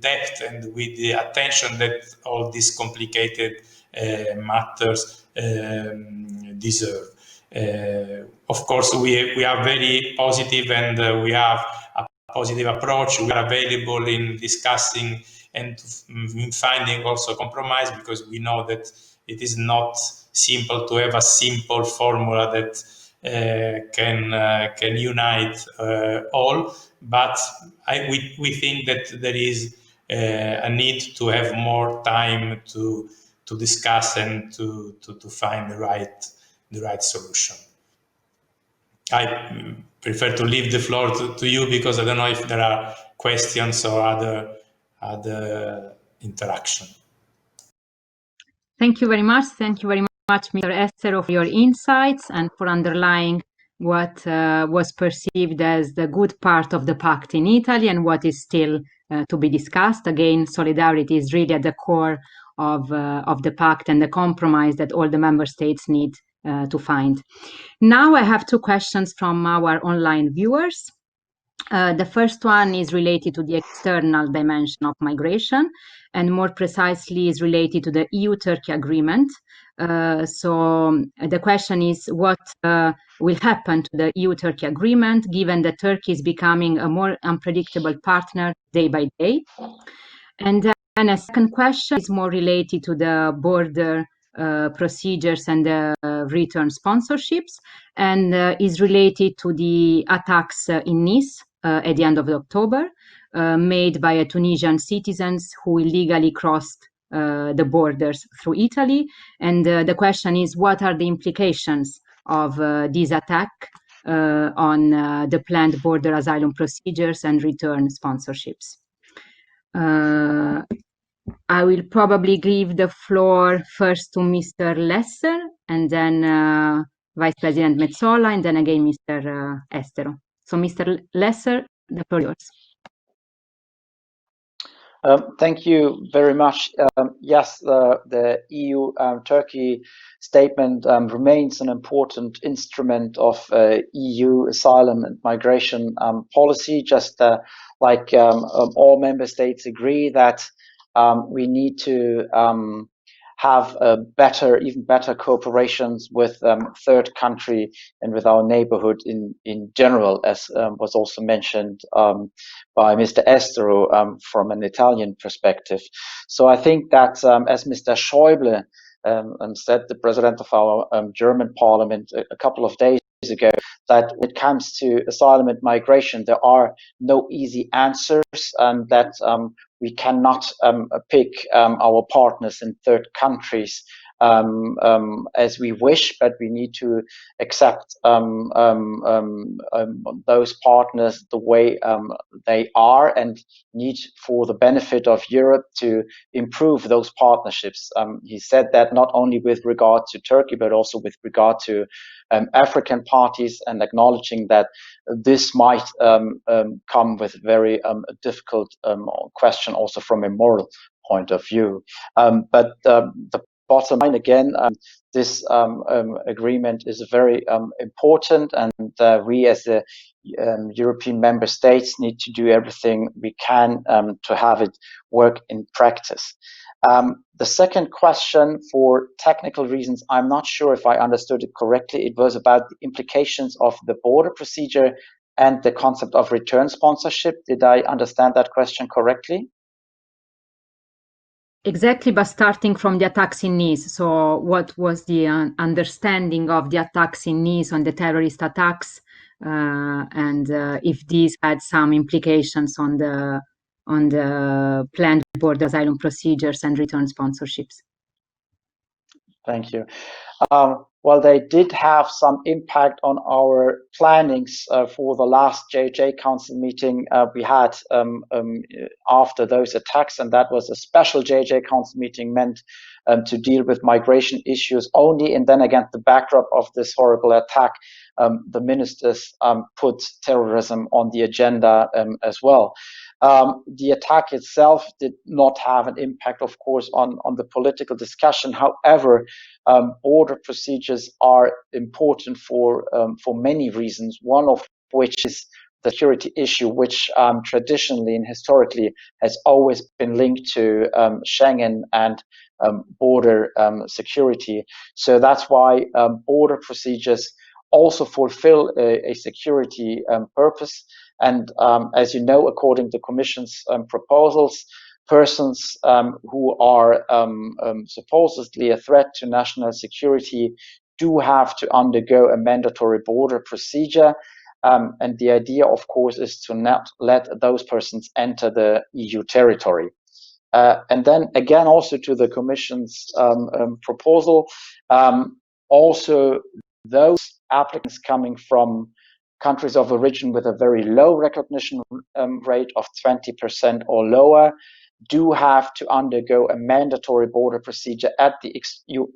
depth and with the attention that all these complicated matters deserve. Of course, we are very positive, and we have a positive approach. We are available in discussing and in finding also compromise, because we know that it is not simple to have a simple formula that can unite all. But we think that there is a need to have more time to discuss and to find the right solution. I prefer to leave the floor to you, because I don't know if there are questions or other interaction. Thank you very much. Thank you very much, Mr. Estero, for your insights and for underlying what was perceived as the good part of the pact in Italy and what is still to be discussed. Again, solidarity is really at the core of the pact and the compromise that all the member states need to find. Now I have two questions from our online viewers. The first one is related to the external dimension of migration, and more precisely is related to the EU-Turkey agreement. So the question is, what will happen to the EU-Turkey agreement, given that Turkey is becoming a more unpredictable partner day by day? And And a second question is more related to the border procedures and the return sponsorships, and is related to the attacks in Nice at the end of October, made by Tunisian citizens who illegally crossed the borders through Italy. And the question is, what are the implications of this attack on the planned border asylum procedures and return sponsorships? I will probably give the floor first to Mr. Lesser, and then Vice President Metsola, and then again Mr. Estero. So Mr. Lesser, the floor is yours. Thank you very much. Yes, the EU-Turkey statement remains an important instrument of EU asylum and migration policy, just like all member states agree that we need to have even better cooperations with third country and with our neighborhood in general, as was also mentioned by Mr. Estero from an Italian perspective. So I think that, as Mr. Schäuble said, the president of our German parliament a couple of days ago, that when it comes to asylum and migration, there are no easy answers, and that we cannot pick our partners in third countries as we wish, but we need to accept those partners the way they are, and need, for the benefit of Europe, to improve those partnerships. He said that not only with regard to Turkey, but also with regard to African parties, and acknowledging that this might come with very difficult question also from a moral point of view. But the bottom line, again, this agreement is very important, and we as the European member states need to do everything we can to have it work in practice. The second question, for technical reasons, I'm not sure if I understood it correctly. It was about the implications of the border procedure and the concept of return sponsorship. Did I understand that question correctly? Exactly, but starting from the attacks in Nice. So what was the understanding of the attacks in Nice, on the terrorist attacks, and if these had some implications on the planned border asylum procedures and return sponsorships? Thank you. Well, they did have some impact on our plannings for the last JJ Council meeting we had after those attacks, and that was a special JJ Council meeting meant to deal with migration issues only. And then against the backdrop of this horrible attack, the ministers put terrorism on the agenda as well. The attack itself did not have an impact, of course, on the political discussion. However, border procedures are important for many reasons, one of which is the security issue, which traditionally and historically has always been linked to Schengen and border security. So that's why border procedures also fulfill a security purpose. And as you know, according to Commission's proposals, persons who are supposedly a threat to national security do have to undergo a mandatory border procedure. And the idea, of course, is to not let those persons enter the EU territory. And then again, also to the Commission's proposal, also those applicants coming from countries of origin with a very low recognition rate of 20% or lower do have to undergo a mandatory border procedure at the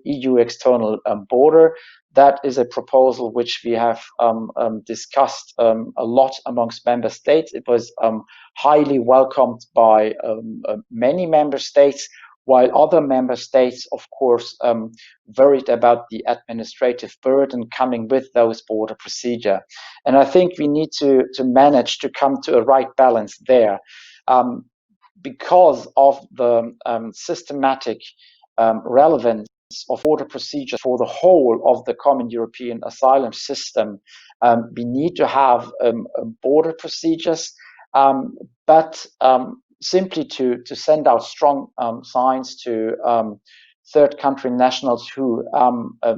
EU external border. That is a proposal which we have discussed a lot amongst member states. It was highly welcomed by many member states, while other member states, of course, worried about the administrative burden coming with those border procedure. And I think we need to manage to come to a right balance there. Because of the systematic relevance of border procedure for the whole of the common European asylum system, we need to have border procedures, but simply to send out strong signs to third country nationals who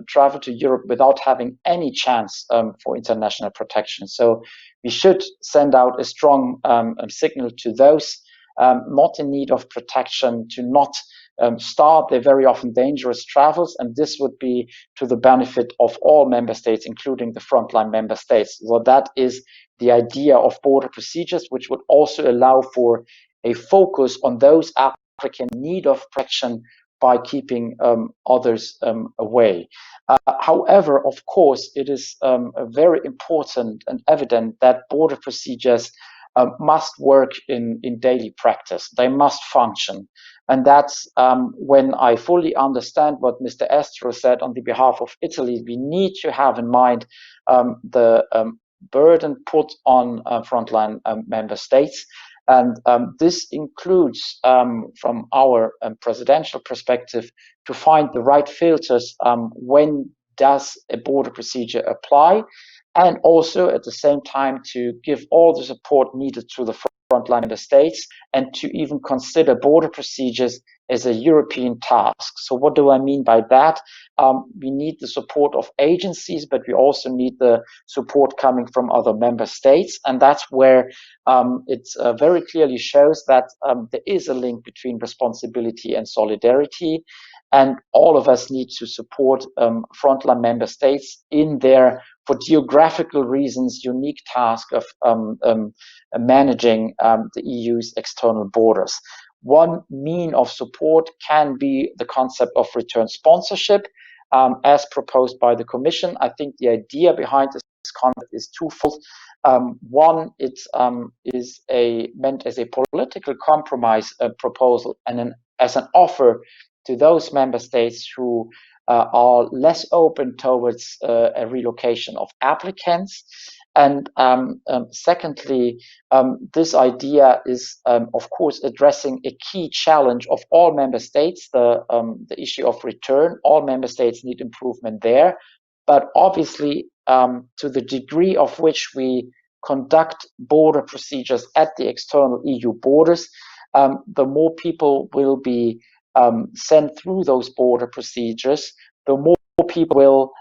travel to Europe without having any chance for international protection. So we should send out a strong signal to those not in need of protection to not start their very often dangerous travels, and this would be to the benefit of all member states, including the frontline member states. So that is the idea of border procedures, which would also allow for a focus on those applicants in need of protection by keeping others away. However, of course, it is very important and evident that border procedures must work in daily practice. They must function. And that's when I fully understand what Mr. Estero said on the behalf of Italy. We need to have in mind the burden put on frontline member states. And this includes, from our presidential perspective, to find the right filters when does a border procedure apply, and also at the same time to give all the support needed to the frontline member states and to even consider border procedures as a European task. So what do I mean by that? We need the support of agencies, but we also need the support coming from other member states. And that's where it very clearly shows that there is a link between responsibility and solidarity. And all of us need to support frontline member states in their, for geographical reasons, unique task of managing the EU's external borders. One mean of support can be the concept of return sponsorship, as proposed by the Commission. I think the idea behind this concept is twofold. One, it is meant as a political compromise proposal and as an offer to those member states who are less open towards a relocation of applicants. And secondly, this idea is, of course, addressing a key challenge of all member states, the issue of return. All member states need improvement there. But obviously, to the degree of which we conduct border procedures at the external EU borders, the more people will be sent through those border procedures, the more people will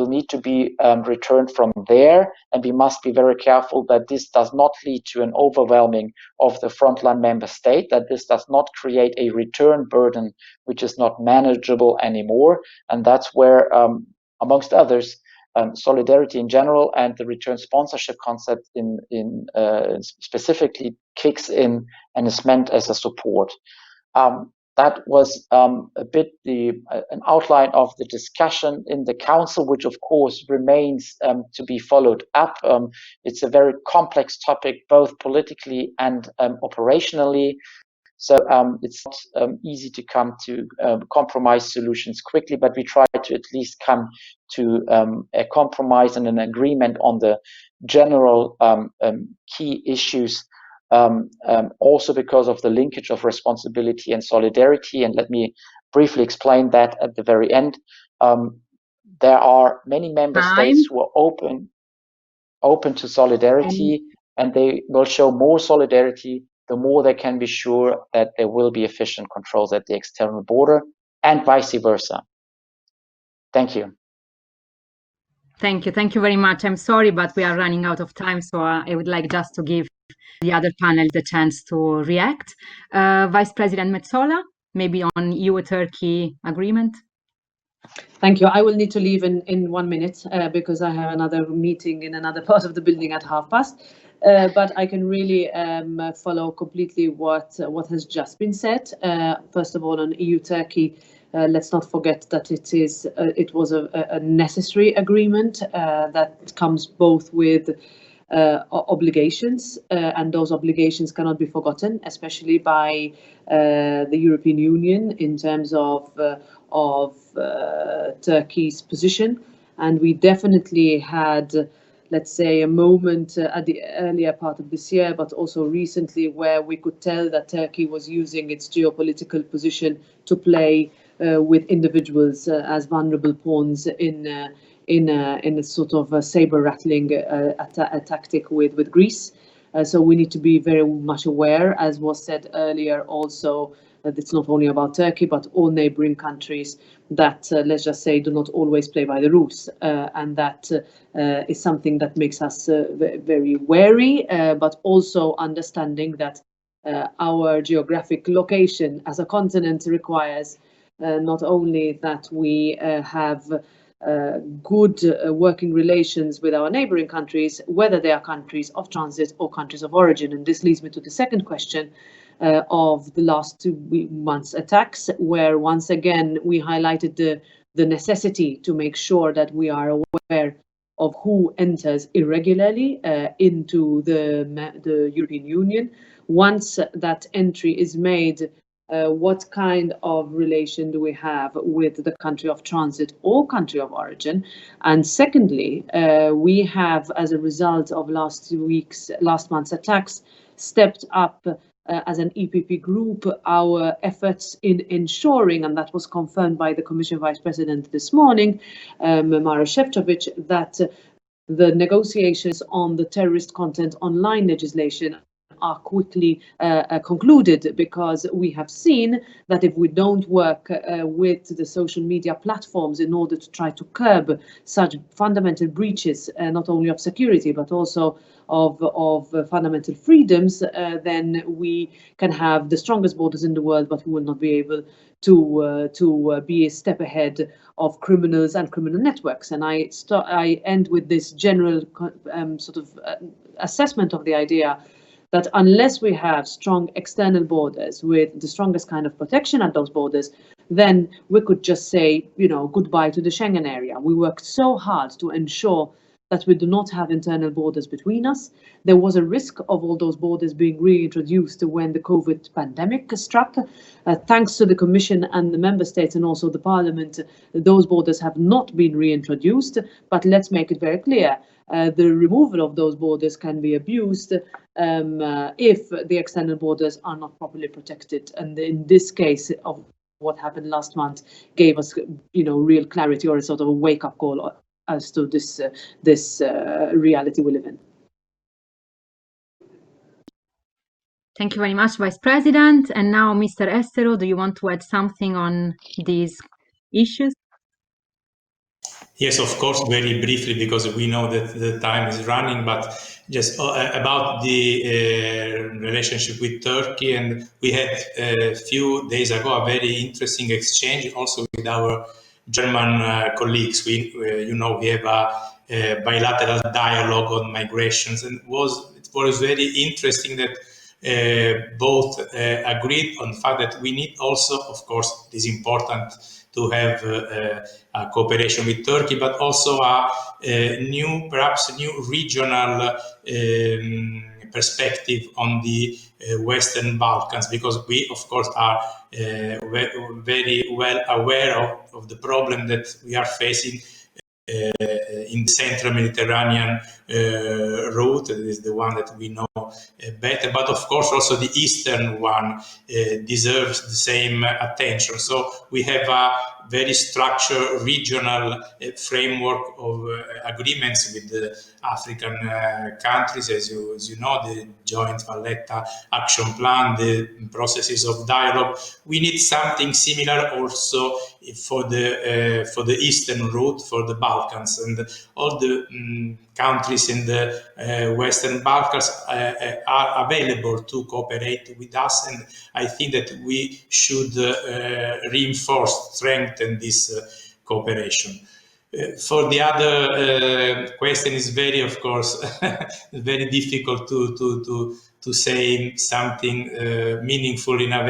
need to be returned from there, and we must be very careful that this does not lead to an overwhelming of the frontline member state, that this does not create a return burden which is not manageable anymore. And that's where, amongst others, solidarity in general and the return sponsorship concept in specifically kicks in and is meant as a support. That was a bit an outline of the discussion in the Council, which of course remains to be followed up. It's a very complex topic, both politically and operationally. So it's not easy to come to compromise solutions quickly, but we try to at least come to a compromise and an agreement on the general key issues, also because of the linkage of responsibility and solidarity. And let me briefly explain that at the very end. There are many member states who are open to solidarity, and they will show more solidarity the more they can be sure that there will be efficient controls at the external border, and vice versa. Thank you. Thank you. Thank you very much. I'm sorry, but we are running out of time, so I would like just to give the other panel the chance to react. Vice President Metsola, maybe on EU-Turkey agreement. Thank you. I will need to leave in 1 minute because I have another meeting in another part of the building at 12:30. But I can really follow completely what has just been said. First of all, on EU-Turkey, let's not forget that it was a necessary agreement that comes both with obligations, and those obligations cannot be forgotten, especially by the European Union in terms of Turkey's position. And we definitely had, let's say, a moment at the earlier part of this year, but also recently, where we could tell that Turkey was using its geopolitical position to play with individuals as vulnerable pawns in a sort of a saber rattling tactic with Greece. So we need to be very much aware, as was said earlier also, that it's not only about Turkey, but all neighboring countries that, let's just say, do not always play by the rules. And that is something that makes us very wary, but also understanding that our geographic location as a continent requires not only that we have good working relations with our neighboring countries, whether they are countries of transit or countries of origin. And this leads me to the second question of the last 2 months' attacks, where once again we highlighted the necessity to make sure that we are aware of who enters irregularly into the European Union. Once that entry is made, what kind of relation do we have with the country of transit or country of origin? And secondly, we have, as a result of last month's attacks, stepped up as an EPP group our efforts in ensuring, and that was confirmed by the Commission Vice President this morning, Maroš Šefčovič, that the negotiations on the terrorist content online legislation are quickly concluded, because we have seen that if we don't work with the social media platforms in order to try to curb such fundamental breaches, not only of security but also of fundamental freedoms, then we can have the strongest borders in the world, but we will not be able to be a step ahead of criminals and criminal networks. And I end with this general assessment of the idea that unless we have strong external borders with the strongest kind of protection at those borders, then we could just say, goodbye to the Schengen area. We worked so hard to ensure that we do not have internal borders between us. There was a risk of all those borders being reintroduced when the COVID pandemic struck. Thanks to the Commission and the Member States and also the Parliament, those borders have not been reintroduced. But let's make it very clear. The removal of those borders can be abused if the external borders are not properly protected. And in this case of what happened last month gave us, real clarity, or a sort of a wake-up call as to this reality we live in. Thank you very much, Vice President. And now, Mr. Estero, do you want to add something on these issues? Yes, of course, very briefly, because we know that the time is running, but just about the relationship with Turkey. And we had a few days ago a very interesting exchange also with our German colleagues. We have a bilateral dialogue on migrations, and it was very interesting that both agreed on the fact that we need also, of course, it is important to have a cooperation with Turkey, but also perhaps a new regional perspective on the Western Balkans, because we, of course, are very well aware of the problem that we are facing in the Central Mediterranean route. That is the one that we know better, but of course also the Eastern one deserves the same attention. So we have a very structured regional framework of agreements with the African countries, as you know, the joint Valletta action plan, the processes of dialogue. We need something similar also for the Eastern route, for the Balkans, and all the countries in the Western Balkans are available to cooperate with us, and I think that we should reinforce, strengthen this cooperation. For the other question, is very, of course, very difficult to say something meaningful in a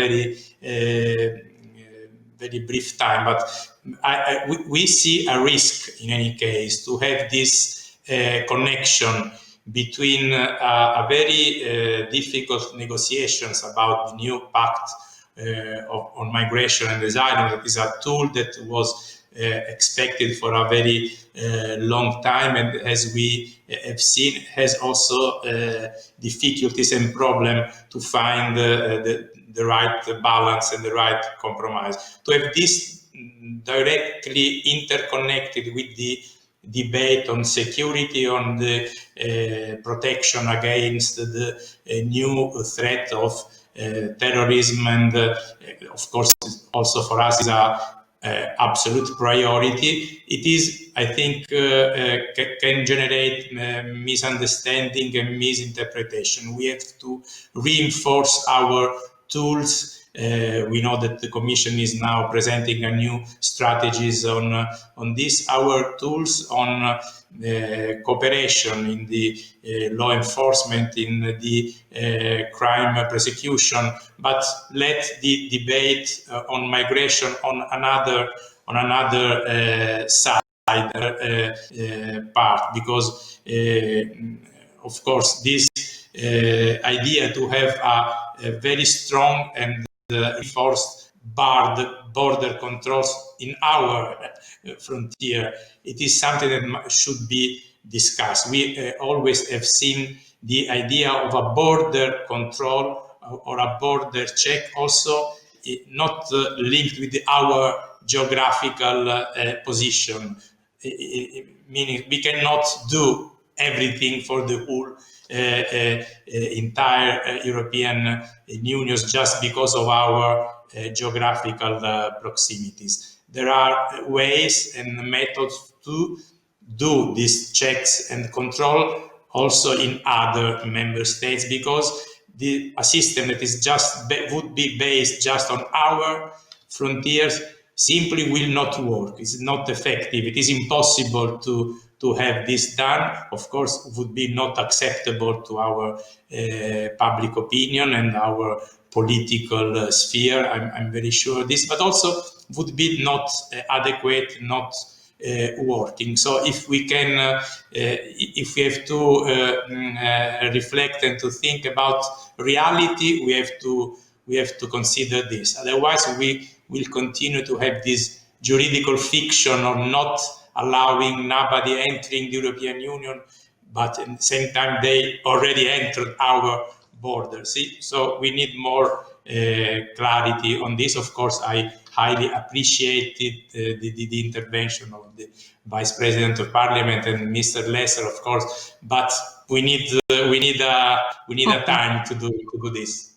very brief time. But we see a risk in any case to have this connection between a very difficult negotiations about the new pact on migration and asylum. That is a tool that was expected for a very long time, and as we have seen, has also difficulties and problem to find the right balance and the right compromise. To have this directly interconnected with the debate on security, on the protection against the new threat of terrorism, and of course also for us is a absolute priority. It is, I think, can generate misunderstanding and misinterpretation. We have to reinforce our tools. We know that the Commission is now presenting a new strategies on this. Our tools on cooperation in the law enforcement, in the crime prosecution, but let the debate on migration on another side part, because of course this idea to have a very strong and reinforced border controls in our frontier, it is something that should be discussed. We always have seen the idea of a border control or a border check also not linked with our geographical position, meaning we cannot do everything for the whole entire European Union just because of our geographical proximities. There are ways and methods to do these checks and control also in other member states, because a system that is would be based just on our frontiers simply will not work. It's not effective. It is impossible to have this done. Of course, would be not acceptable to our public opinion and our political sphere. I'm very sure of this, but also would be not adequate, not working. So if we can, if we have to reflect and to think about reality, we have to consider this. Otherwise, we will continue to have this juridical fiction of not allowing nobody entering the European Union, but at the same time they already entered our borders. So we need more clarity on this. Of course, I highly appreciated the intervention of the Vice President of Parliament and Mr. Lesser, of course, but we need a time to do this.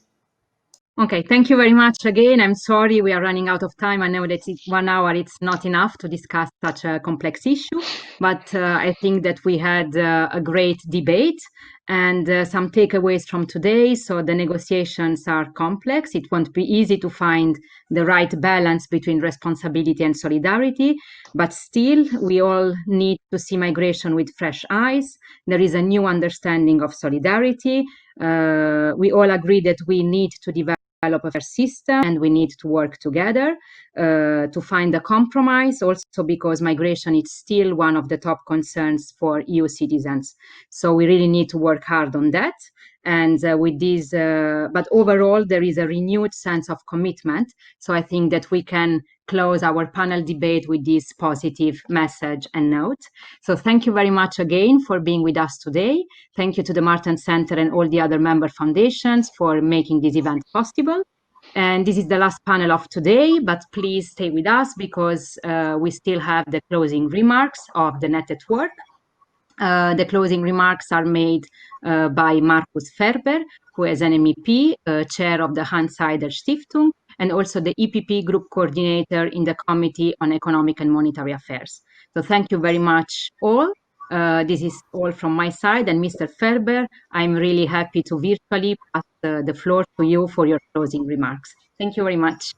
Okay, thank you very much again. I'm sorry we are running out of time. I know that 1 hour it's not enough to discuss such a complex issue, but I think that we had a great debate and some takeaways from today. So the negotiations are complex. It won't be easy to find the right balance between responsibility and solidarity, but still we all need to see migration with fresh eyes. There is a new understanding of solidarity. We all agree that we need to develop a fair system and we need to work together to find a compromise, also because migration is still one of the top concerns for EU citizens. So we really need to work hard on that. And with this, but overall, there is a renewed sense of commitment. So I think that we can close our panel debate with this positive message and note. So thank you very much again for being with us today. Thank you to the Martin Center and all the other member foundations for making this event possible. And this is the last panel of today, but please stay with us because we still have the closing remarks of the Net at Work. The closing remarks are made by Markus Ferber, who is an MEP, chair of the Hanns-Seidel-Stiftung, and also the EPP group coordinator in the Committee on Economic and Monetary Affairs. So thank you very much all. This is all from my side. And Mr. Ferber, I'm really happy to virtually pass the floor to you for your closing remarks. Thank you very much.